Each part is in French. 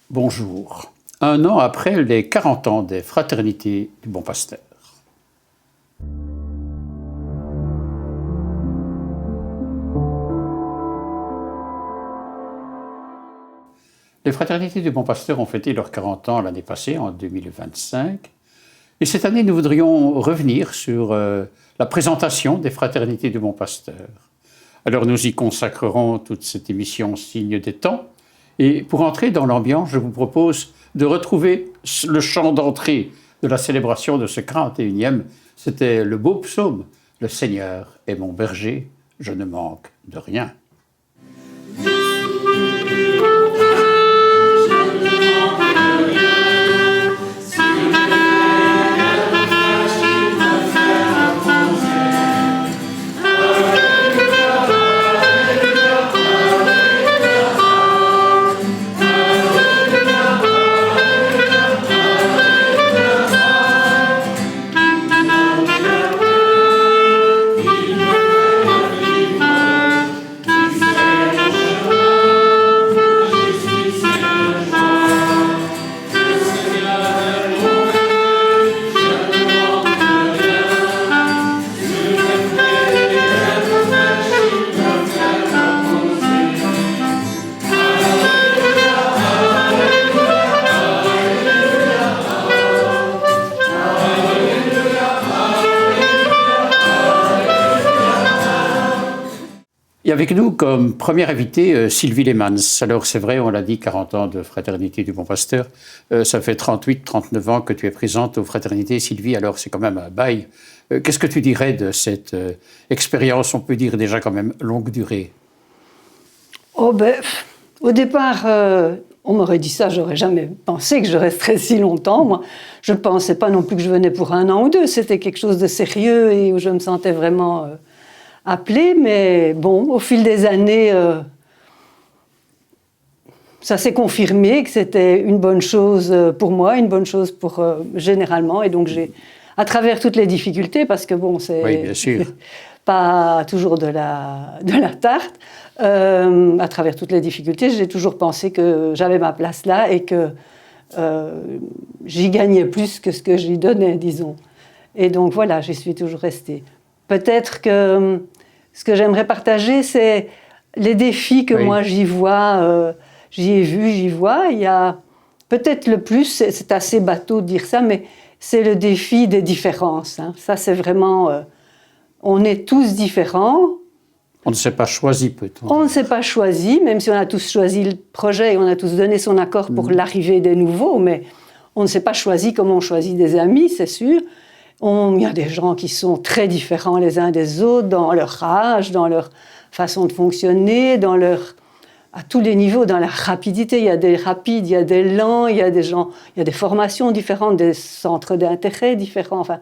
Bonjour. Un an après les 40 ans des Fraternités du Bon Pasteur. Les Fraternités du Bon Pasteur ont fêté leurs 40 ans l'année passée, en 2025. Et cette année, nous voudrions revenir sur la présentation des Fraternités du Bon Pasteur. Alors nous y consacrerons toute cette émission Signe des temps. Et pour entrer dans l'ambiance, je vous propose de retrouver le chant d'entrée de la célébration de ce 41e. C'était le beau psaume « Le Seigneur est mon berger, je ne manque de rien ». Et avec nous, comme première invitée, Sylvie Lemans. Alors c'est vrai, on l'a dit, 40 ans de Fraternité du Bon Pasteur. Ça fait 38-39 ans que tu es présente aux Fraternités. Sylvie, alors c'est quand même un bail. Qu'est-ce que tu dirais de cette expérience, on peut dire déjà quand même longue durée? Oh ben, au départ, on m'aurait dit ça, j'aurais jamais pensé que je resterais si longtemps. Moi, je ne pensais pas non plus que je venais pour un an ou deux. C'était quelque chose de sérieux et où je me sentais vraiment appelée. Mais bon, au fil des années, ça s'est confirmé que c'était une bonne chose pour moi, une bonne chose pour généralement. Et donc, à travers toutes les difficultés, parce que bon, c'est oui, bien sûr. pas toujours de la tarte, à travers toutes les difficultés, j'ai toujours pensé que j'avais ma place là et que j'y gagnais plus que ce que j'y donnais, disons. Et donc voilà, j'y suis toujours restée. Peut-être que ce que j'aimerais partager, c'est les défis que moi j'y vois, j'y ai vu, j'y vois. Il y a peut-être le plus, c'est assez bateau de dire ça, mais c'est le défi des différences. Hein. Ça, c'est vraiment... on est tous différents. On ne s'est pas choisi, peut-on? On ne s'est pas choisi, même si on a tous choisi le projet et on a tous donné son accord pour l'arrivée des nouveaux, mais on ne s'est pas choisi comme on choisit des amis, c'est sûr. Il y a des gens qui sont très différents les uns des autres dans leur âge, dans leur façon de fonctionner, à tous les niveaux, dans la rapidité. Il y a des rapides, il y a des lents, il y a des formations différentes, des centres d'intérêt différents. Enfin,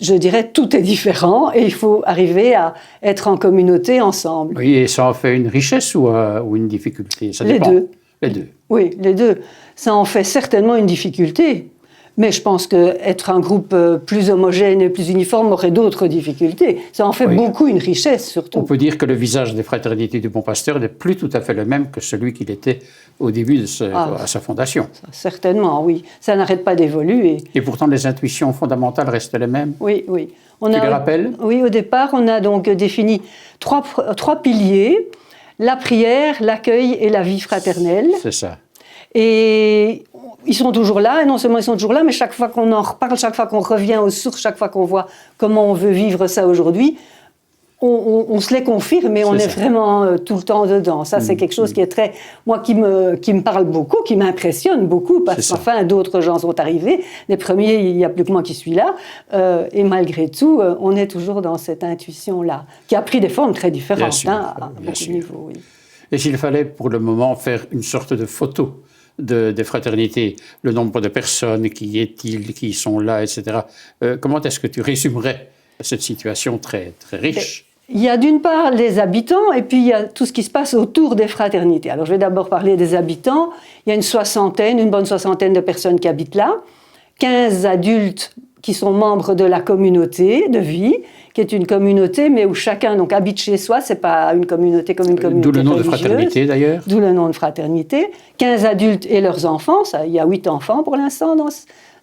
je dirais tout est différent et il faut arriver à être en communauté ensemble. Oui, et ça en fait une richesse ou une difficulté? Ça dépend. Les deux. Les deux. Oui, les deux. Ça en fait certainement une difficulté. Mais je pense qu'être un groupe plus homogène et plus uniforme aurait d'autres difficultés. Ça en fait beaucoup une richesse, surtout. On peut dire que le visage des Fraternités du Bon Pasteur n'est plus tout à fait le même que celui qu'il était au début à sa fondation. Certainement, oui. Ça n'arrête pas d'évoluer. Et pourtant, les intuitions fondamentales restent les mêmes? Oui, oui. Tu les rappelles? Oui, au départ, on a donc défini trois piliers, la prière, l'accueil et la vie fraternelle. C'est ça. Et ils sont toujours là, et non seulement ils sont toujours là, mais chaque fois qu'on en reparle, chaque fois qu'on revient aux sources, chaque fois qu'on voit comment on veut vivre ça aujourd'hui, on se les confirme et on est vraiment tout le temps dedans. Ça, c'est quelque chose qui est qui me parle beaucoup, qui m'impressionne beaucoup, parce qu'enfin, d'autres gens sont arrivés. Les premiers, il n'y a plus que moi qui suis là. Et malgré tout, on est toujours dans cette intuition-là, qui a pris des formes très différentes, à beaucoup de niveaux. Oui. Et s'il fallait, pour le moment, faire une sorte de photo des fraternités, le nombre de personnes, qui est-il, qui sont là, etc. Comment est-ce que tu résumerais cette situation très, très riche? Il y a d'une part les habitants et puis il y a tout ce qui se passe autour des fraternités. Alors je vais d'abord parler des habitants. Il y a une bonne soixantaine de personnes qui habitent là, 15 adultes qui sont membres de la communauté de vie, qui est une communauté, mais où chacun donc, habite chez soi. Ce n'est pas une communauté comme une communauté D'où le nom religieuse. de fraternité, d'ailleurs. D'où le nom de fraternité. 15 adultes et leurs enfants. Il y a 8 enfants pour l'instant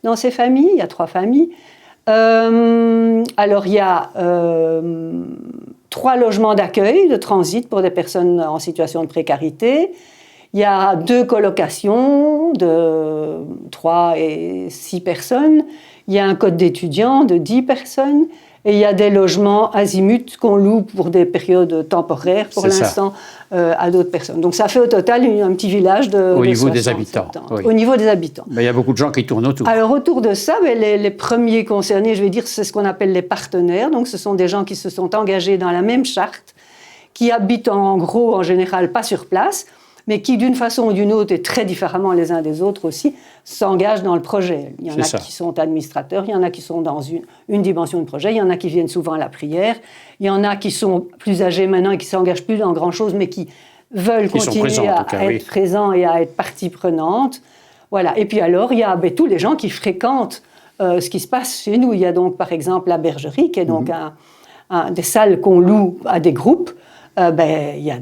dans ces familles. Il y a 3 familles. Alors, il y a 3 logements d'accueil, de transit pour des personnes en situation de précarité. Il y a 2 colocations de 3 et 6 personnes. Il y a un code d'étudiants de 10 personnes. Et il y a des logements azimuts qu'on loue pour des périodes temporaires, pour l'instant, à d'autres personnes. Donc ça fait au total un petit village au de niveau des habitants. Oui. Au niveau des habitants. Mais il y a beaucoup de gens qui tournent autour. Alors autour de ça, les premiers concernés, je vais dire, c'est ce qu'on appelle les partenaires. Donc ce sont des gens qui se sont engagés dans la même charte, qui habitent en gros, en général, pas sur place, mais qui, d'une façon ou d'une autre, et très différemment les uns des autres aussi, s'engagent dans le projet. Il y en a qui sont administrateurs, il y en a qui sont dans une dimension de projet, il y en a qui viennent souvent à la prière, il y en a qui sont plus âgés maintenant et qui ne s'engagent plus dans grand-chose, mais qui veulent continuer à être présents et à être partie prenante. Voilà. Et puis alors, il y a tous les gens qui fréquentent ce qui se passe chez nous. Il y a donc, par exemple, la bergerie, qui est donc des salles qu'on loue à des groupes. Il y a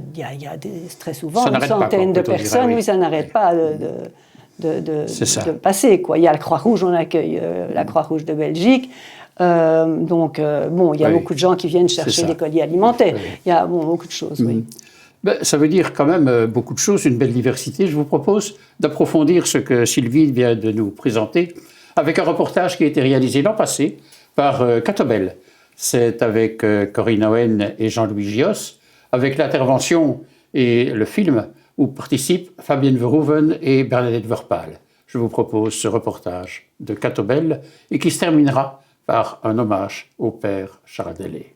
très souvent une centaine de personnes, oui, ça n'arrête pas de passer. Quoi. Il y a la Croix-Rouge, on accueille la Croix-Rouge de Belgique. Il y a beaucoup de gens qui viennent chercher des colis alimentaires. Oui. Il y a beaucoup de choses, oui. Ça veut dire quand même beaucoup de choses, une belle diversité. Je vous propose d'approfondir ce que Sylvie vient de nous présenter avec un reportage qui a été réalisé l'an passé par Catobel. C'est avec Corinne Owen et Jean-Louis Gios, avec l'intervention et le film où participent Fabienne Verhoeven et Bernadette Verpaal. Je vous propose ce reportage de Catobel et qui se terminera par un hommage au père Charles Delay.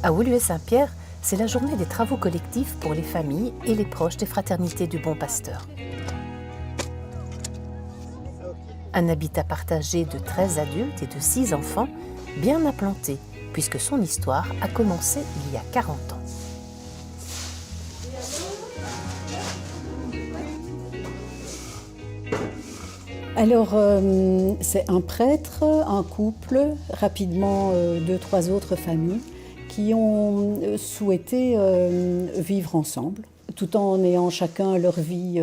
À Woluwe-Saint-Pierre, c'est la journée des travaux collectifs pour les familles et les proches des fraternités du Bon Pasteur. Un habitat partagé de 13 adultes et de 6 enfants, bien implanté, puisque son histoire a commencé il y a 40 ans. Alors, c'est un prêtre, un couple, rapidement 2-3 autres familles qui ont souhaité vivre ensemble, tout en ayant chacun leur vie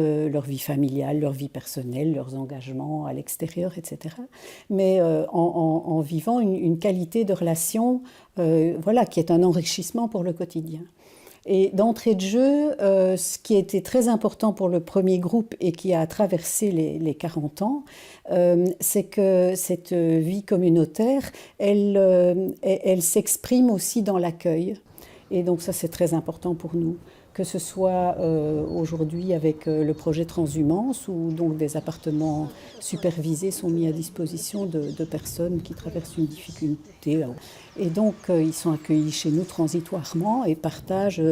familiale, leur vie personnelle, leurs engagements à l'extérieur, etc. Mais en vivant une qualité de relation qui est un enrichissement pour le quotidien. Et d'entrée de jeu, ce qui était très important pour le premier groupe et qui a traversé les 40 ans, c'est que cette vie communautaire, elle s'exprime aussi dans l'accueil. Et donc ça, c'est très important pour nous. Que ce soit aujourd'hui avec le projet Transhumance, où donc des appartements supervisés sont mis à disposition de personnes qui traversent une difficulté. Et donc ils sont accueillis chez nous transitoirement et partagent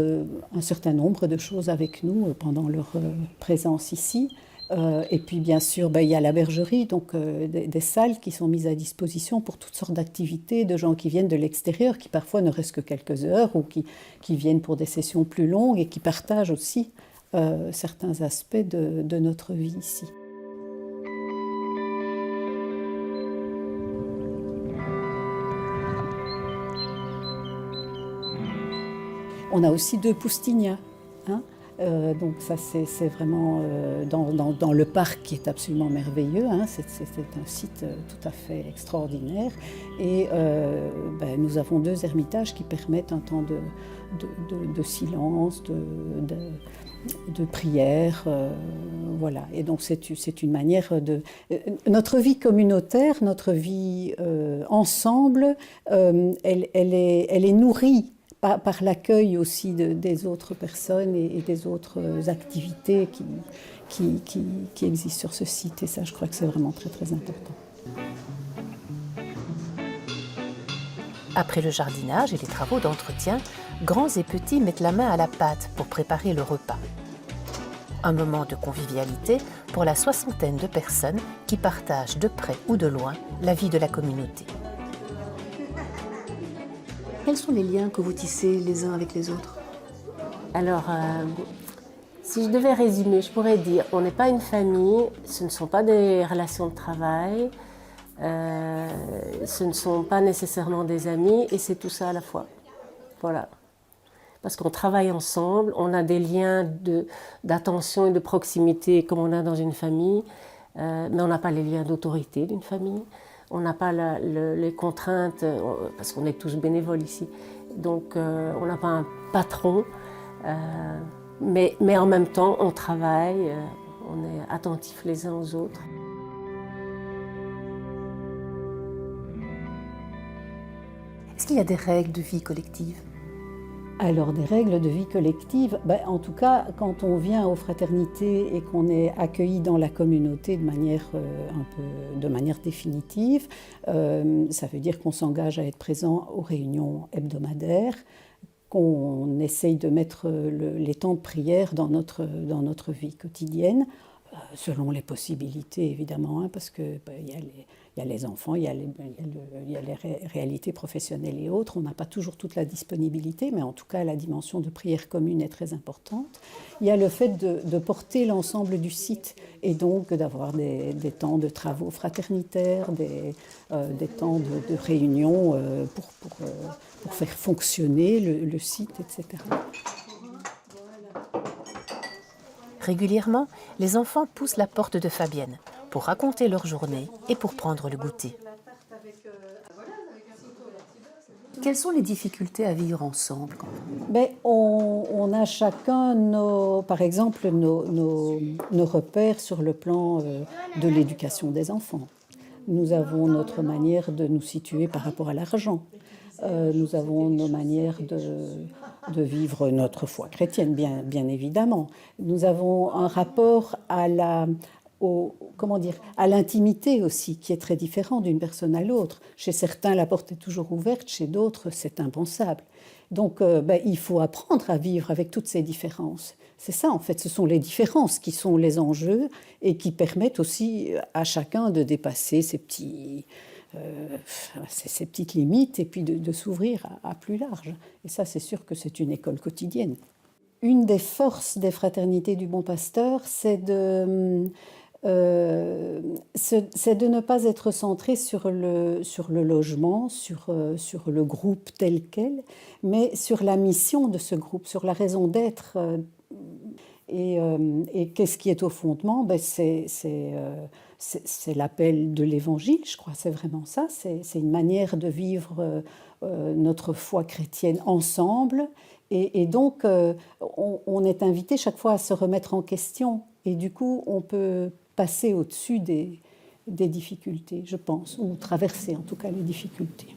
un certain nombre de choses avec nous pendant leur présence ici. Et puis bien sûr, il y a la bergerie, donc des salles qui sont mises à disposition pour toutes sortes d'activités, de gens qui viennent de l'extérieur, qui parfois ne restent que quelques heures ou qui viennent pour des sessions plus longues et qui partagent aussi certains aspects de notre vie ici. On a aussi 2 poustignats, hein. Donc ça c'est vraiment dans le parc qui est absolument merveilleux, hein. C'est un site tout à fait extraordinaire et nous avons 2 ermitages qui permettent un temps de silence, de prière, voilà. Et donc c'est une manière de... Notre vie communautaire, notre vie ensemble, elle est nourrie par l'accueil aussi des autres personnes et des autres activités qui existent sur ce site. Et ça, je crois que c'est vraiment très, très important. Après le jardinage et les travaux d'entretien, grands et petits mettent la main à la pâte pour préparer le repas. Un moment de convivialité pour la 60aine de personnes qui partagent de près ou de loin la vie de la communauté. Quels sont les liens que vous tissez les uns avec les autres ? Alors, Si je devais résumer, je pourrais dire, on n'est pas une famille, ce ne sont pas des relations de travail, ce ne sont pas nécessairement des amis, et c'est tout ça à la fois. Voilà. Parce qu'on travaille ensemble, on a des liens d'attention et de proximité comme on a dans une famille, mais on n'a pas les liens d'autorité d'une famille, on n'a pas les contraintes, parce qu'on est tous bénévoles ici, donc on n'a pas un patron, mais en même temps on travaille, on est attentifs les uns aux autres. Est-ce qu'il y a des règles de vie collective ? Alors, des règles de vie collective, en tout cas, quand on vient aux fraternités et qu'on est accueilli dans la communauté de manière, de manière définitive, ça veut dire qu'on s'engage à être présent aux réunions hebdomadaires, qu'on essaye de mettre les temps de prière dans notre vie quotidienne, selon les possibilités évidemment, parce que il y a les enfants, il y a les réalités professionnelles et autres. On n'a pas toujours toute la disponibilité, mais en tout cas, la dimension de prière commune est très importante. Il y a le fait de porter l'ensemble du site et donc d'avoir des temps de travaux fraternitaires, des temps de réunion pour faire fonctionner le site, etc. Régulièrement, les enfants poussent la porte de Fabienne pour raconter leur journée et pour prendre le goûter. Quelles sont les difficultés à vivre ensemble ? On a chacun, par exemple, nos repères sur le plan de l'éducation des enfants. Nous avons notre manière de nous situer par rapport à l'argent. Nous avons nos manières de vivre notre foi chrétienne, bien évidemment. Nous avons un rapport à l'intimité aussi, qui est très différent d'une personne à l'autre. Chez certains, la porte est toujours ouverte, chez d'autres, c'est impensable. Donc, il faut apprendre à vivre avec toutes ces différences. C'est ça, en fait, ce sont les différences qui sont les enjeux et qui permettent aussi à chacun de dépasser ces petites limites et puis de s'ouvrir à plus large. Et ça, c'est sûr que c'est une école quotidienne. Une des forces des fraternités du Bon Pasteur, c'est de ne pas être centré sur le logement, sur le groupe tel quel, mais sur la mission de ce groupe, sur la raison d'être. Et qu'est-ce qui est au fondement ? C'est l'appel de l'Évangile, je crois, c'est vraiment ça. C'est une manière de vivre notre foi chrétienne ensemble. Et donc, on est invité chaque fois à se remettre en question. Et du coup, on peut passer au-dessus des difficultés, je pense, ou traverser en tout cas les difficultés.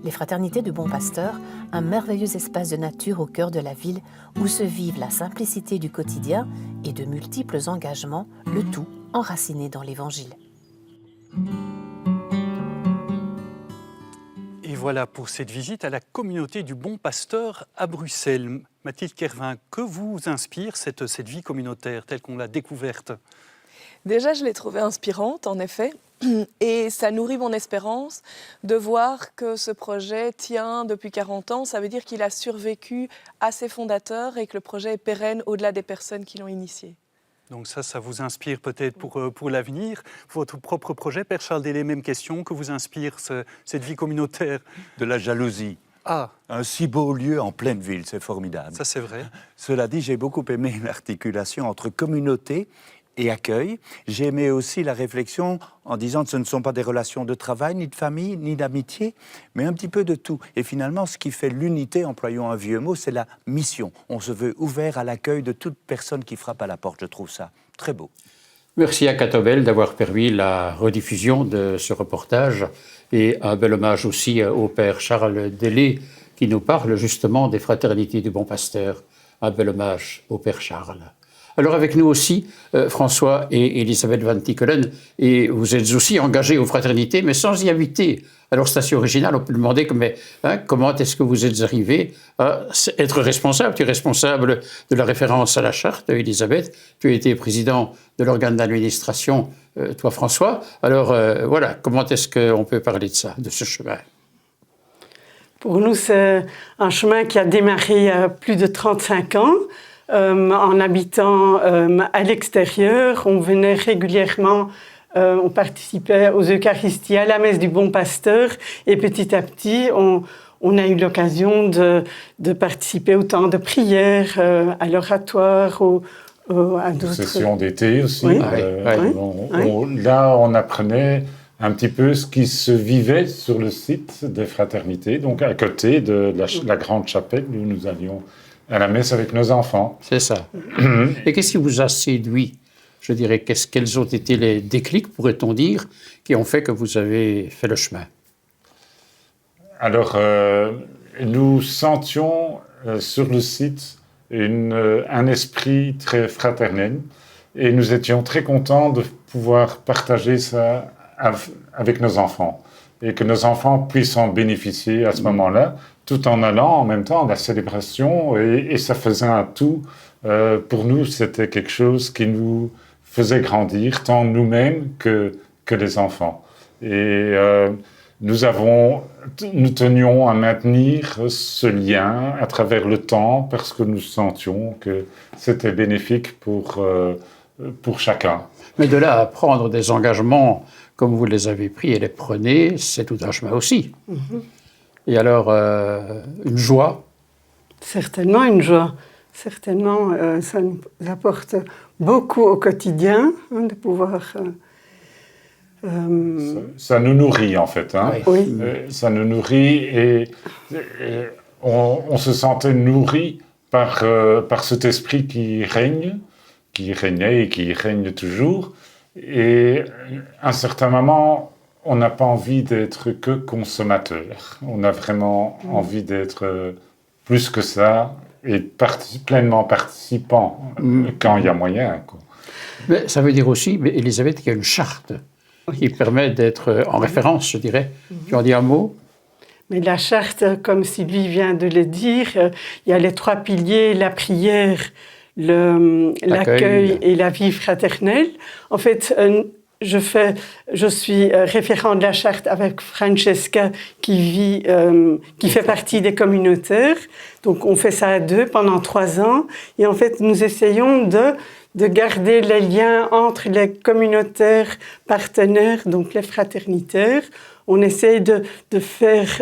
Les fraternités du Bon Pasteur, un merveilleux espace de nature au cœur de la ville où se vivent la simplicité du quotidien et de multiples engagements, le tout enraciné dans l'Évangile. Et voilà pour cette visite à la communauté du Bon Pasteur à Bruxelles. Mathilde Kervin, que vous inspire cette vie communautaire telle qu'on l'a découverte ? Déjà, je l'ai trouvée inspirante, en effet. Et ça nourrit mon espérance de voir que ce projet tient depuis 40 ans. Ça veut dire qu'il a survécu à ses fondateurs et que le projet est pérenne au-delà des personnes qui l'ont initié. Donc ça vous inspire peut-être pour l'avenir. Votre propre projet, Père Charles Délé, même question, que vous inspire cette vie communautaire ? De la jalousie. Ah, Un si beau lieu en pleine ville, c'est formidable. ça c'est vrai. Cela dit, j'ai beaucoup aimé l'articulation entre communauté et accueil. J'ai aimé aussi la réflexion en disant que ce ne sont pas des relations de travail, ni de famille, ni d'amitié, mais un petit peu de tout. Et finalement, ce qui fait l'unité, employons un vieux mot, c'est la mission. On se veut ouvert à l'accueil de toute personne qui frappe à la porte. Je trouve ça très beau. Merci à Catobel d'avoir permis la rediffusion de ce reportage et un bel hommage aussi au Père Charles Délé qui nous parle justement des fraternités du Bon Pasteur. Un bel hommage au Père Charles. Alors avec nous aussi, François et Elisabeth Van Tichelen, et vous êtes aussi engagés aux fraternités, mais sans y habiter. Alors c'est assez original, on peut demander comment est-ce que vous êtes arrivés à être responsable. Tu es responsable de la référence à la charte, Elisabeth, tu as été président de l'organe d'administration, toi François. Alors voilà, comment est-ce qu'on peut parler de ça, de ce chemin ? Pour nous, c'est un chemin qui a démarré il y a plus de 35 ans. En habitant à l'extérieur, on venait régulièrement, on participait aux Eucharisties, à la messe du Bon Pasteur, et petit à petit, on a eu l'occasion de participer au temps de prière, à l'oratoire, à d'autres sessions d'été aussi. Oui. Là, on apprenait un petit peu ce qui se vivait sur le site des fraternités, donc à côté de la grande chapelle où nous allions à la messe avec nos enfants. C'est ça. Et qu'est-ce qui vous a séduit? Je dirais, quels ont été les déclics, pourrait-on dire, qui ont fait que vous avez fait le chemin? Alors, nous sentions sur le site un esprit très fraternel et nous étions très contents de pouvoir partager ça avec nos enfants et que nos enfants puissent en bénéficier à ce moment-là, tout en allant en même temps à la célébration et ça faisait un tout. Pour nous, c'était quelque chose qui nous faisait grandir, tant nous-mêmes que les enfants. Et nous tenions à maintenir ce lien à travers le temps parce que nous sentions que c'était bénéfique pour chacun. Mais de là à prendre des engagements comme vous les avez pris et les prenez, c'est tout un chemin aussi. Et alors, une joie? Certainement une joie. Certainement, ça nous apporte beaucoup au quotidien de pouvoir... Ça nous nourrit en fait. Hein. Oui. Ça nous nourrit et on se sentait nourri par cet esprit qui régnait et qui règne toujours. Et à un certain moment, on n'a pas envie d'être que consommateur. On a vraiment envie d'être plus que ça et pleinement participant quand il y a moyen. Quoi. Mais ça veut dire aussi, Elisabeth, qu'il y a une charte qui permet d'être en référence, je dirais. Tu en dis un mot? Mais la charte, comme Sylvie vient de le dire, il y a les 3 piliers, la prière, l'accueil et la vie fraternelle. En fait, je suis référent de la charte avec Francesca qui fait partie des communautaires. Donc on fait ça à 2 pendant 3 ans. Et en fait, nous essayons de garder les liens entre les communautaires partenaires, donc les fraternitaires. On essaye de faire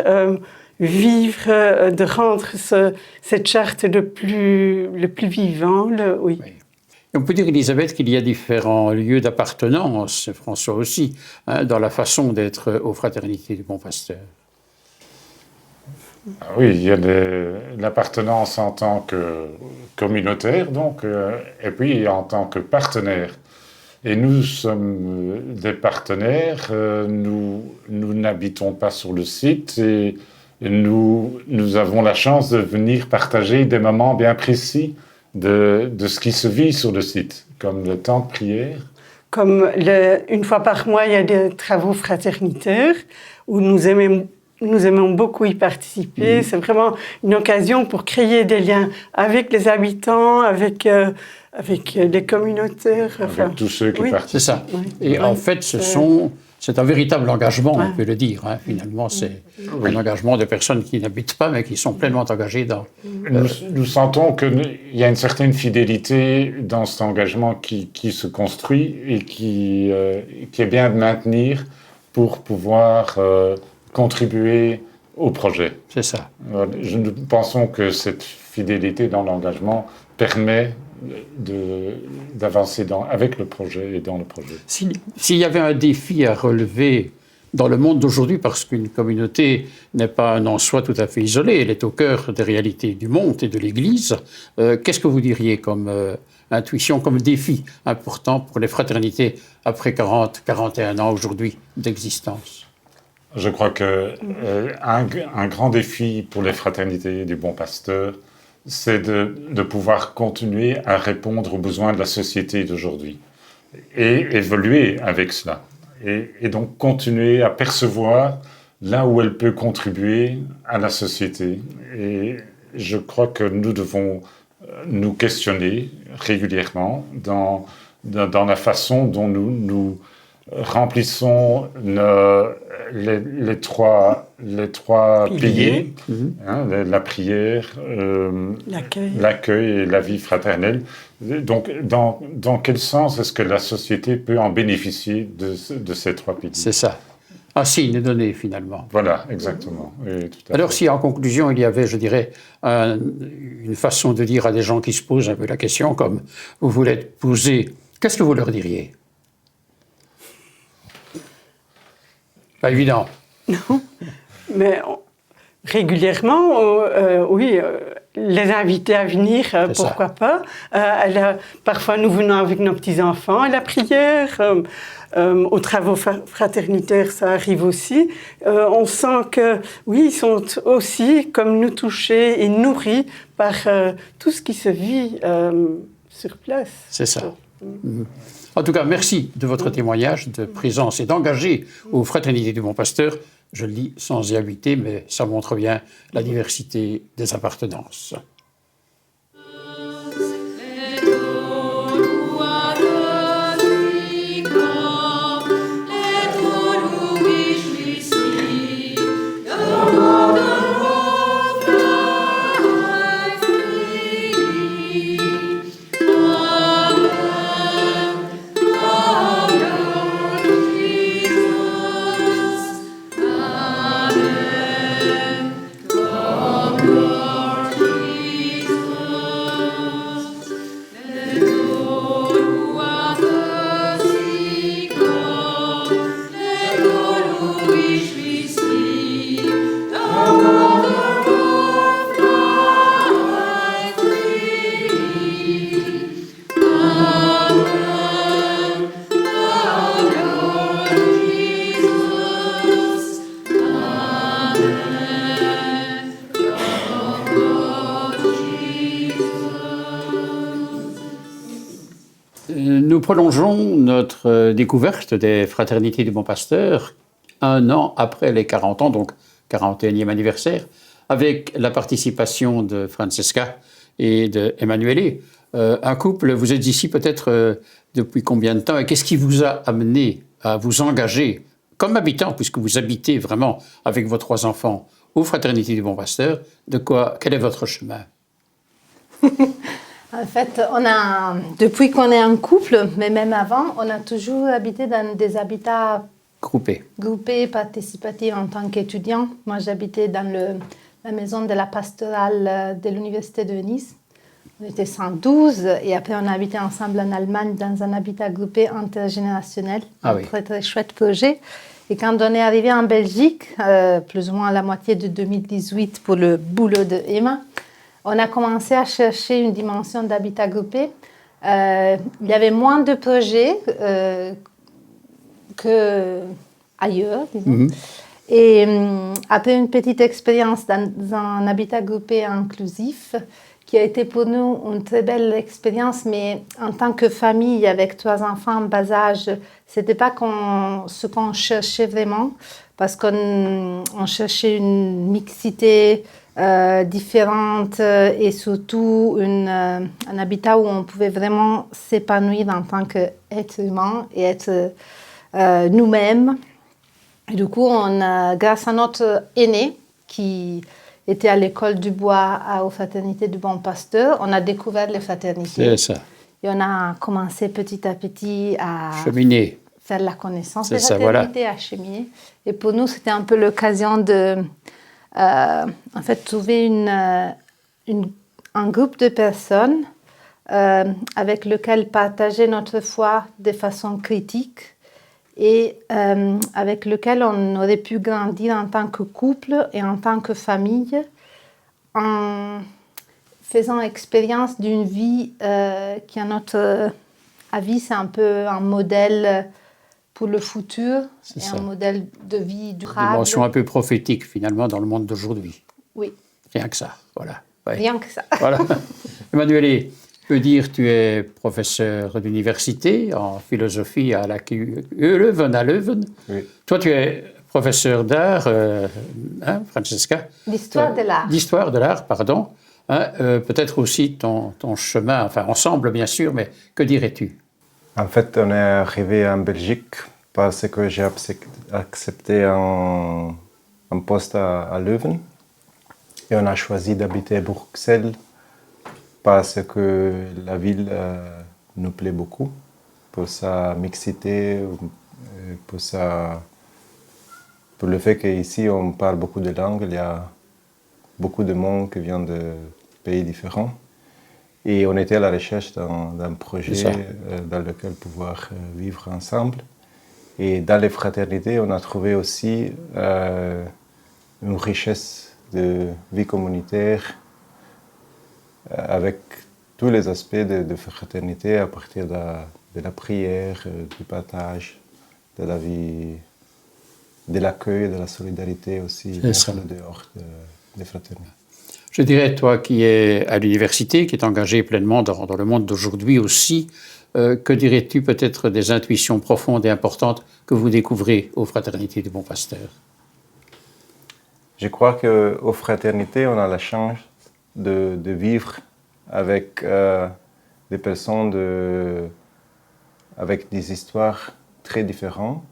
vivre, de rendre cette charte le plus vivant. Oui. On peut dire, Elisabeth, qu'il y a différents lieux d'appartenance, François aussi, dans la façon d'être aux fraternités du Bon Pasteur. Oui, il y a l'appartenance en tant que communautaire, donc, et puis en tant que partenaire. Et nous sommes des partenaires, nous n'habitons pas sur le site et nous avons la chance de venir partager des moments bien précis de ce qui se vit sur le site, comme le temps de prière. Comme une fois par mois, il y a des travaux fraternitaires où nous aimons beaucoup y participer. C'est vraiment une occasion pour créer des liens avec les habitants, avec les communautaires. Avec tous ceux qui participent. C'est ça. Et en fait, c'est un véritable engagement, on peut le dire. Finalement, c'est un engagement de personnes qui n'habitent pas, mais qui sont pleinement engagées dans... Nous sentons qu'il y a une certaine fidélité dans cet engagement qui se construit et qui est bien de maintenir pour pouvoir contribuer au projet. C'est ça. Nous pensons que cette fidélité dans l'engagement permet d'avancer avec le projet et dans le projet. S'il y avait un défi à relever dans le monde d'aujourd'hui, parce qu'une communauté n'est pas un en soi tout à fait isolé, elle est au cœur des réalités du monde et de l'Église, qu'est-ce que vous diriez comme intuition, comme défi important pour les fraternités après 41 ans aujourd'hui d'existence? Je crois qu'un grand défi pour les fraternités du Bon Pasteur, c'est de pouvoir continuer à répondre aux besoins de la société d'aujourd'hui et évoluer avec cela. Et donc continuer à percevoir là où elle peut contribuer à la société. Et je crois que nous devons nous questionner régulièrement dans la façon dont nous remplissons les trois piliers, la prière, l'accueil et la vie fraternelle. Donc, dans quel sens est-ce que la société peut en bénéficier de ces trois piliers? C'est ça. Un signe donné, finalement. Voilà, exactement. Oui, tout à Alors, fait. si en conclusion, il y avait, je dirais, une façon de dire à des gens qui se posent un peu la question, comme vous voulez être posé, qu'est-ce que vous leur diriez? Pas évident. Non, mais régulièrement, oui, les inviter à venir, pourquoi pas. Parfois, nous venons avec nos petits-enfants à la prière. Aux travaux fraternitaires, ça arrive aussi. On sent que, oui, ils sont aussi, comme nous, touchés et nourris par tout ce qui se vit sur place. C'est ça. En tout cas, merci de votre témoignage de présence et d'engager aux Fraternités du Bon Pasteur. Je le dis sans y habiter, mais ça montre bien la diversité des appartenances. Nous prolongeons notre découverte des Fraternités du Bon Pasteur 1 an après les 40 ans, donc 41e anniversaire, avec la participation de Francesca et de Emanuele. Un couple, vous êtes ici peut-être depuis combien de temps et qu'est-ce qui vous a amené à vous engager comme habitant, puisque vous habitez vraiment avec vos 3 enfants, aux Fraternités du Bon Pasteur? Quel est votre chemin? En fait, depuis qu'on est en couple, mais même avant, on a toujours habité dans des habitats groupés, participatifs en tant qu'étudiants. Moi, j'habitais dans la maison de la pastorale de l'Université de Venise. On était 112 et après on a habité ensemble en Allemagne dans un habitat groupé intergénérationnel. Très très chouette projet. Et quand on est arrivé en Belgique, plus ou moins à la moitié de 2018 pour le boulot de Emma, on a commencé à chercher une dimension d'habitat groupé. Il y avait moins de projets qu'ailleurs, disons. Et après une petite expérience dans un habitat groupé inclusif, qui a été pour nous une très belle expérience, mais en tant que famille avec 3 enfants en bas âge, ce n'était pas ce qu'on cherchait vraiment, parce qu'on cherchait une mixité différente et surtout un habitat où on pouvait vraiment s'épanouir en tant qu'être humain et être nous-mêmes. Et du coup, grâce à notre aîné qui était à l'école du Bois aux Fraternités du Bon Pasteur, on a découvert les fraternités. C'est ça. Et on a commencé petit à petit à cheminer, faire la connaissance des fraternités, à cheminer. Et pour nous, c'était un peu l'occasion de en fait, trouver un groupe de personnes avec lequel partager notre foi de façon critique et avec lequel on aurait pu grandir en tant que couple et en tant que famille en faisant expérience d'une vie qui, à notre avis, c'est un peu un modèle pour le futur et un modèle de vie durable. Une dimension un peu prophétique, finalement, dans le monde d'aujourd'hui. Oui. Rien que ça, voilà. Ouais. Rien que ça. Voilà. Emanuele, peut dire tu es professeur d'université en philosophie à la KU Leuven, à Leuven. Oui. Toi, tu es professeur d'art, Francesca. D'histoire de l'art. D'histoire de l'art, pardon. Peut-être aussi ton chemin, enfin ensemble bien sûr, mais que dirais-tu? En fait, on est arrivé en Belgique parce que j'ai accepté un poste à Leuven. Et on a choisi d'habiter à Bruxelles parce que la ville nous plaît beaucoup, pour sa mixité, pour le fait qu'ici on parle beaucoup de langues, il y a beaucoup de monde qui vient de pays différents. Et on était à la recherche d'un projet dans lequel pouvoir vivre ensemble. Et dans les fraternités, on a trouvé aussi une richesse de vie communautaire avec tous les aspects de fraternité à partir de la prière, du partage, de la vie, de l'accueil, de la solidarité aussi, le dehors des fraternités. Je dirais, toi qui es à l'université, qui est engagé pleinement dans le monde d'aujourd'hui aussi, que dirais-tu peut-être des intuitions profondes et importantes que vous découvrez aux fraternités du Bon Pasteur? Je crois qu'aux fraternités, on a la chance de vivre avec des personnes avec des histoires très différentes.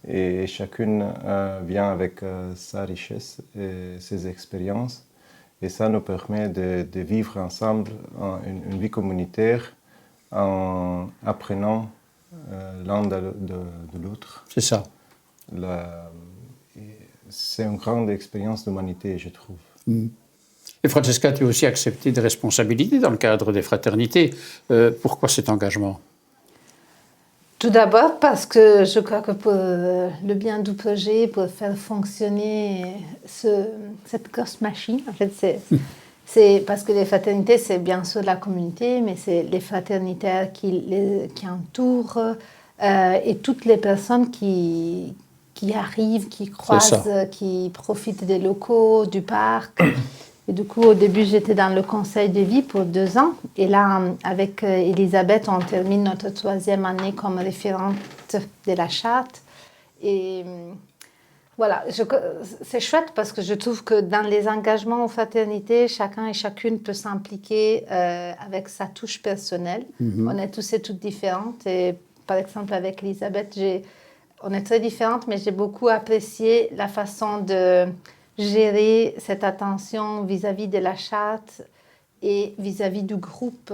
Et chacune vient avec sa richesse et ses expériences. Et ça nous permet de vivre ensemble une vie communautaire en apprenant l'un de l'autre. C'est ça. C'est une grande expérience d'humanité, je trouve. Et Francesca, tu as aussi accepté des responsabilités dans le cadre des fraternités. Pourquoi cet engagement? Tout d'abord parce que je crois que pour le bien du projet, pour faire fonctionner cette grosse machine, en fait, c'est parce que les fraternités, c'est bien sûr la communauté, mais c'est les fraternitaires qui entourent et toutes les personnes qui arrivent, qui croisent, qui profitent des locaux, du parc. Et du coup, au début, j'étais dans le conseil de vie pour 2 ans. Et là, avec Elisabeth, on termine notre 3e année comme référente de la charte. Et voilà, c'est chouette parce que je trouve que dans les engagements aux fraternités, chacun et chacune peut s'impliquer avec sa touche personnelle. On est tous et toutes différentes. Et par exemple, avec Elisabeth, on est très différentes, mais j'ai beaucoup apprécié la façon de gérer cette attention vis-à-vis de la charte et vis-à-vis du groupe.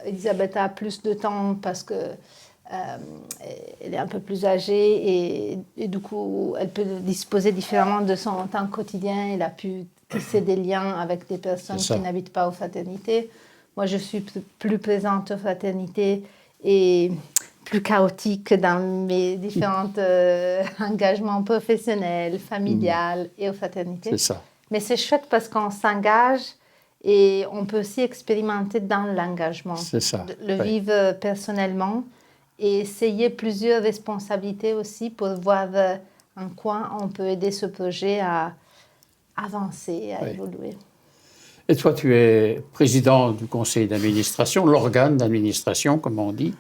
Elisabeth a plus de temps parce qu'elle est un peu plus âgée et du coup, elle peut disposer différemment de son temps quotidien. Elle a pu tisser des liens avec des personnes qui n'habitent pas aux fraternités. Moi, je suis plus présente aux fraternités et plus chaotique dans mes différents engagements professionnels, familiales et aux fraternités. C'est ça. Mais c'est chouette parce qu'on s'engage et on peut aussi expérimenter dans l'engagement. C'est ça. Le vivre personnellement et essayer plusieurs responsabilités aussi pour voir en quoi on peut aider ce projet à avancer, à évoluer. Et toi, tu es président du conseil d'administration, l'organe d'administration, comme on dit.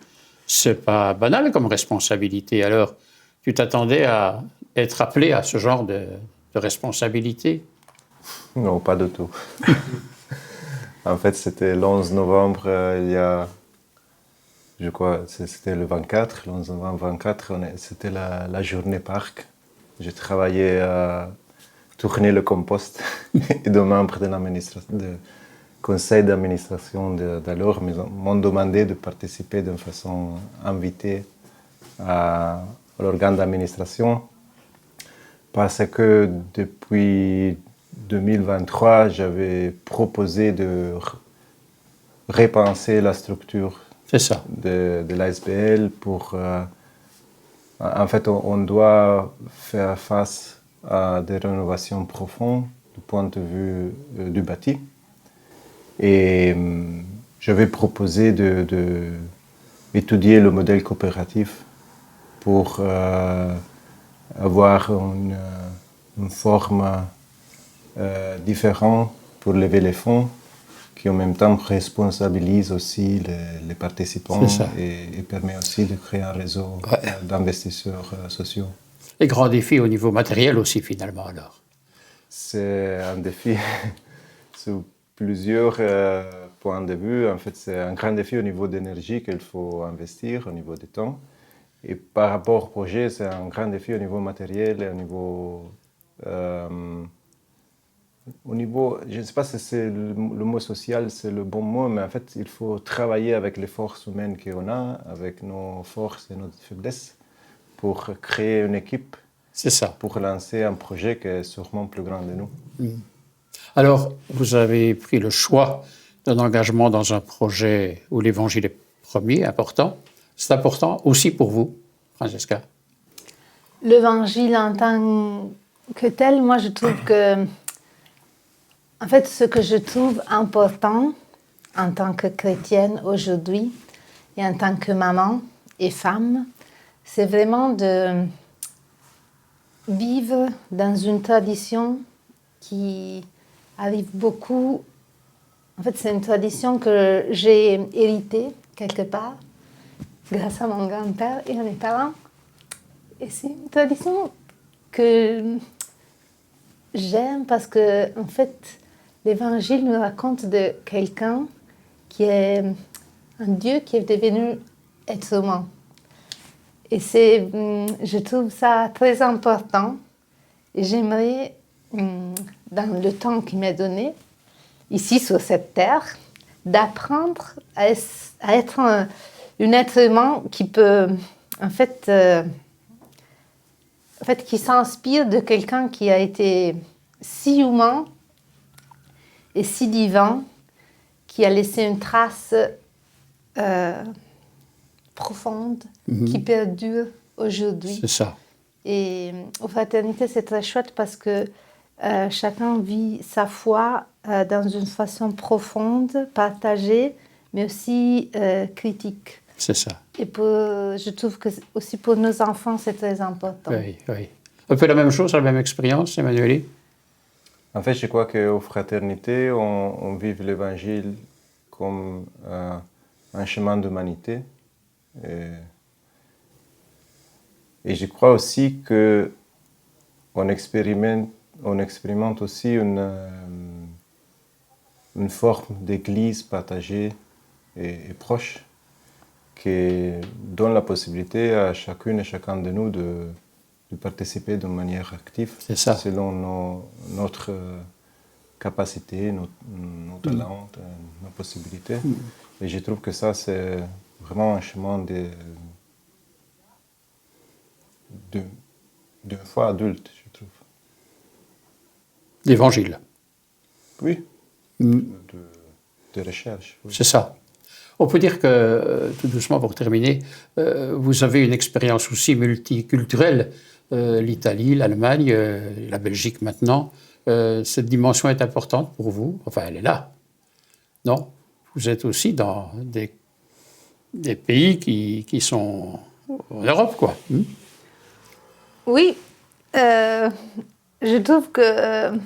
C'est pas banal comme responsabilité. Alors, tu t'attendais à être appelé à ce genre de responsabilité? Non, pas du tout. En fait, c'était le 11 novembre, je crois, c'était le 24, le 11 novembre 24, c'était la journée parc. J'ai travaillé à tourner le compost et de membres de l'administration. Conseil d'administration d'alors m'ont demandé de participer d'une façon invitée à l'organe d'administration parce que depuis 2023, j'avais proposé de repenser la structure de l'ASBL pour... en fait, on doit faire face à des rénovations profondes du point de vue du bâti. Et je vais proposer d'étudier le modèle coopératif pour avoir une forme différente pour lever les fonds qui en même temps responsabilise aussi les participants et permet aussi de créer un réseau d'investisseurs sociaux. Et grand défi au niveau matériel aussi finalement alors? C'est un défi sous plusieurs points de vue. En fait, c'est un grand défi au niveau d'énergie qu'il faut investir, au niveau du temps. Et par rapport au projet, c'est un grand défi au niveau matériel et au niveau, je ne sais pas si c'est le mot social, c'est le bon mot, mais en fait, il faut travailler avec les forces humaines qu'on a, avec nos forces et nos faiblesses, pour créer une équipe. C'est ça. Pour lancer un projet qui est sûrement plus grand de nous. Alors, vous avez pris le choix d'un engagement dans un projet où l'Évangile est premier, important. C'est important aussi pour vous, Francesca. L'Évangile en tant que tel, moi je trouve que, en fait, ce que je trouve important en tant que chrétienne aujourd'hui et en tant que maman et femme, c'est vraiment de vivre dans une tradition qui arrive beaucoup. En fait, c'est une tradition que j'ai héritée quelque part grâce à mon grand-père et à mes parents. Et c'est une tradition que j'aime parce que, en fait, l'Évangile nous raconte de quelqu'un qui est un Dieu qui est devenu être humain. Et je trouve ça très important. Et j'aimerais, dans le temps qui m'est donné, ici sur cette terre, d'apprendre à être un être humain qui peut, en fait, qui s'inspire de quelqu'un qui a été si humain et si divin, qui a laissé une trace profonde, qui perdure aujourd'hui. C'est ça. Et aux fraternités, c'est très chouette parce que chacun vit sa foi dans une façon profonde, partagée, mais aussi critique. C'est ça. Et je trouve que aussi pour nos enfants, c'est très important. Oui, oui. Un peu la même chose, la même expérience, Emmanuel? En fait, je crois qu'aux fraternités, on vit l'Évangile comme un chemin d'humanité. Et je crois aussi qu'on expérimente aussi une forme d'église partagée et proche qui donne la possibilité à chacune et chacun de nous de participer d'une manière active selon notre capacité, nos talents, nos possibilités. Et je trouve que ça, c'est vraiment un chemin d'une foi adulte, je trouve. L'Évangile. Oui, de recherche. Oui. C'est ça. On peut dire que, tout doucement pour terminer, vous avez une expérience aussi multiculturelle. L'Italie, l'Allemagne, la Belgique maintenant. Cette dimension est importante pour vous. Enfin, elle est là. Non? Vous êtes aussi dans des pays qui sont en Europe, quoi. Oui. Je trouve que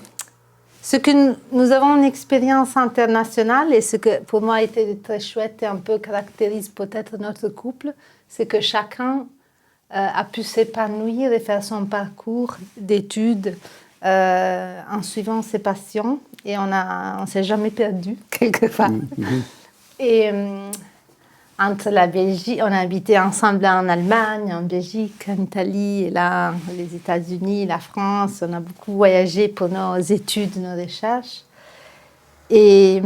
ce que nous avons une expérience internationale et ce que pour moi a été très chouette et un peu caractérise peut-être notre couple, c'est que chacun a pu s'épanouir et faire son parcours d'études en suivant ses passions et on s'est jamais perdu quelque part. Et entre la Belgique, on a habité ensemble en Allemagne, en Belgique, en Italie, et là, les États-Unis, la France. On a beaucoup voyagé pour nos études, nos recherches. Et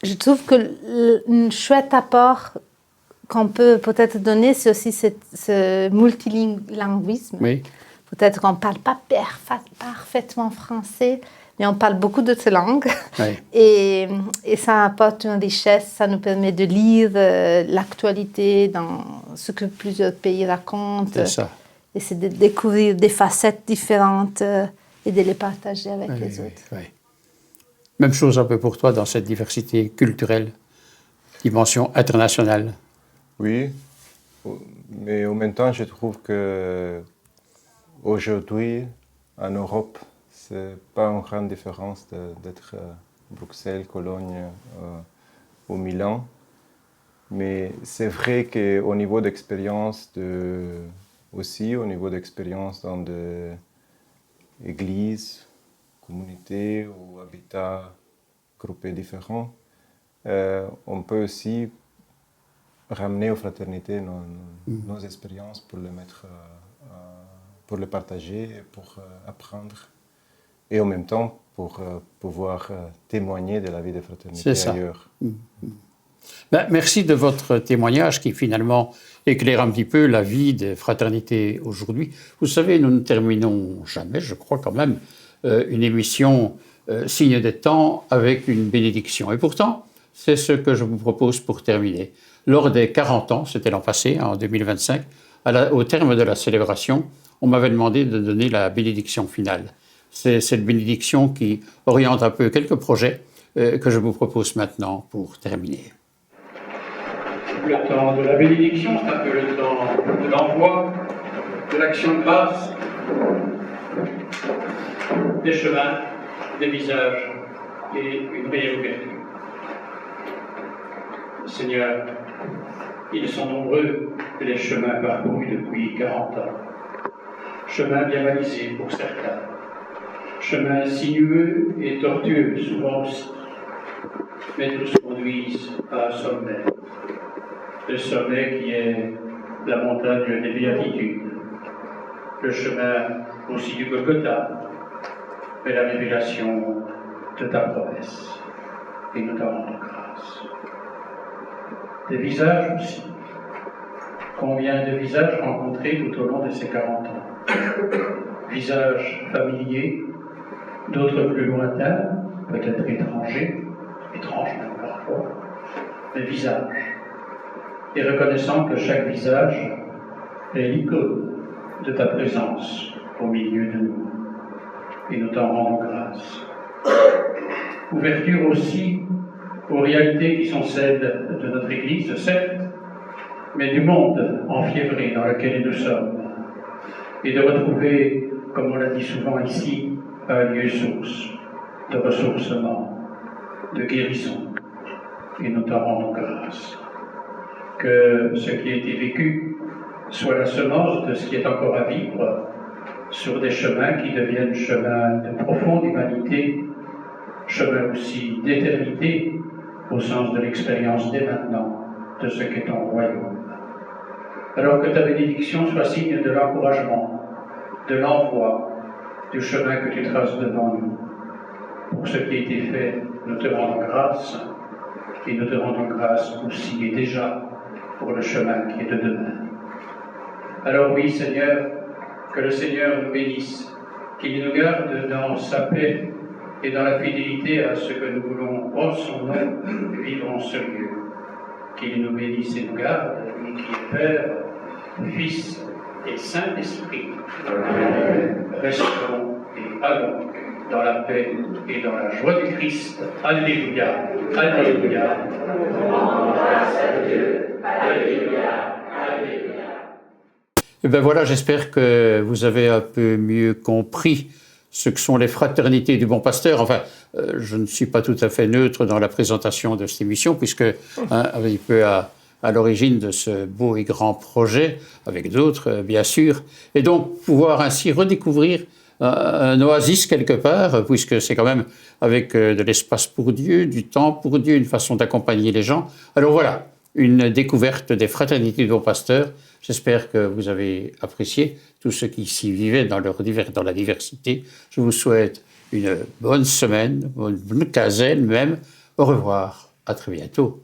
je trouve que un chouette apport qu'on peut peut-être donner, c'est aussi ce multilinguisme. Oui. Peut-être qu'on ne parle pas parfaitement français, mais on parle beaucoup d'autres langues. Oui. Et ça apporte une richesse, ça nous permet de lire l'actualité dans ce que plusieurs pays racontent. C'est ça. Et c'est de découvrir des facettes différentes et de les partager avec les autres. Oui. Même chose un peu pour toi dans cette diversité culturelle, dimension internationale. Oui, mais en même temps, je trouve que aujourd'hui, en Europe, c'est pas une grande différence d'être à Bruxelles, Cologne ou Milan. Mais c'est vrai qu'au niveau d'expérience, aussi au niveau d'expérience dans des églises, communautés ou habitats groupés différents, on peut aussi ramener aux fraternités nos expériences pour les mettre, pour les partager, pour apprendre. Et en même temps, pour pouvoir témoigner de la vie des fraternités ailleurs. Ben, merci de votre témoignage qui finalement éclaire un petit peu la vie des fraternités aujourd'hui. Vous savez, nous ne terminons jamais, je crois quand même, une émission signe des temps avec une bénédiction. Et pourtant, c'est ce que je vous propose pour terminer. Lors des 40 ans, c'était l'an passé, en 2025, au terme de la célébration, on m'avait demandé de donner la bénédiction finale. C'est cette bénédiction qui oriente un peu quelques projets que je vous propose maintenant pour terminer. Le temps de la bénédiction, c'est un peu le temps de l'envoi, de l'action de grâce, des chemins, des visages et une meilleure ouverture. Seigneur, ils sont nombreux les chemins parcourus depuis 40 ans. Chemins bien balisés pour certains. Chemins sinueux et tortueux souvent aussi. Mais tous conduisent à un sommet. Le sommet qui est la montagne des béatitudes. Le chemin aussi du Golgotha. Mais la révélation de ta promesse. Et nous t'en rendons grâce. Des visages aussi. Combien de visages rencontrés tout au long de ces 40 ans? Visages familiers, d'autres plus lointains, peut-être étrangers, étranges même parfois, mais visages. Et reconnaissant que chaque visage est l'icône de ta présence au milieu de nous. Et nous t'en rendons grâce. Ouverture aussi aux réalités qui sont celles de notre Église, certes, mais du monde enfiévré dans lequel nous sommes, et de retrouver, comme on l'a dit souvent ici, un lieu source de ressourcement, de guérison, et nous t'en rendons grâce. Que ce qui a été vécu soit la semence de ce qui est encore à vivre sur des chemins qui deviennent chemins de profonde humanité, chemins aussi d'éternité, au sens de l'expérience dès maintenant de ce qu'est ton royaume. Alors que ta bénédiction soit signe de l'encouragement, de l'envoi, du chemin que tu traces devant nous. Pour ce qui a été fait, nous te rendons grâce, et nous te rendons grâce aussi et déjà pour le chemin qui est de demain. Alors oui, Seigneur, que le Seigneur nous bénisse, qu'il nous garde dans sa paix et dans la fidélité à ce que nous voulons, en son nom, vivre en ce lieu. Qu'il nous bénisse et nous garde, lui qui est Père, Fils et Saint-Esprit. Restons et allons dans la paix et dans la joie du Christ. Alléluia, Alléluia. Grâce à Dieu. Alléluia, Alléluia. Et bien voilà, j'espère que vous avez un peu mieux compris ce que sont les fraternités du Bon Pasteur. Enfin, je ne suis pas tout à fait neutre dans la présentation de cette émission, puisque un peu à l'origine de ce beau et grand projet, avec d'autres, bien sûr, et donc pouvoir ainsi redécouvrir un oasis quelque part, puisque c'est quand même avec de l'espace pour Dieu, du temps pour Dieu, une façon d'accompagner les gens. Alors voilà, une découverte des fraternités du Bon Pasteur. J'espère que vous avez apprécié tous ceux qui s'y vivaient dans la diversité. Je vous souhaite une bonne semaine, une bonne quinzaine même. Au revoir, à très bientôt.